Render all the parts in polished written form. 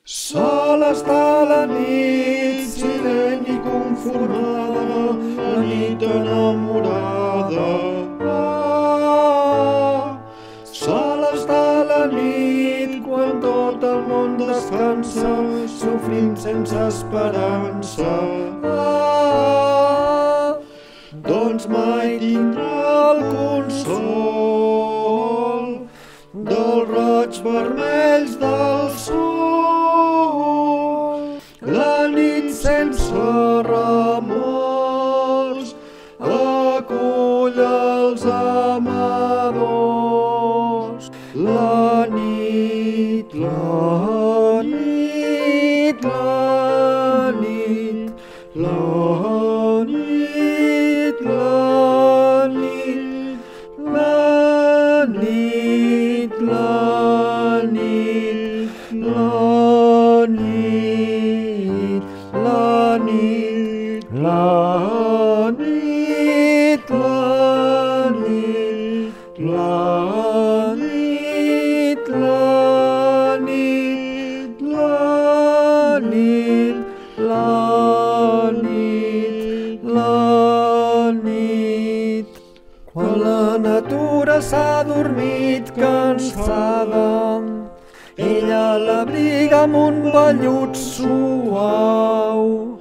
Sola està la nit, silent i conformada, la nit enamorada. Sola està la nit, quan tot el món descansa, sofrint sense esperança. Doncs mai tindrà el consol dels raigs vermells del sol. La nit sense remors acull els amadors. La nit, la nit, la nit, la nit, la nit, la nit, la nit, la nit, la nit, la nit, la nit, la nit, la nit, la nit, la nit, la nit. Quan la natura s'ha dormit cansada, ella l'abriga amb un vellut suau.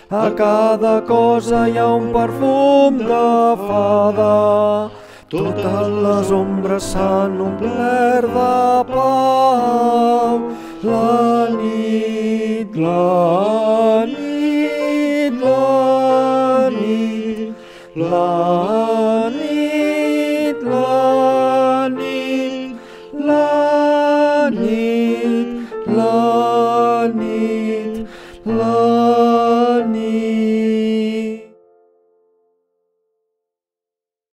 A cada cosa hi ha un perfum de fada, totes les ombres s'han omplert de pau. La nit, la nit, la nit, la nit, la nit, la nit, la nit, la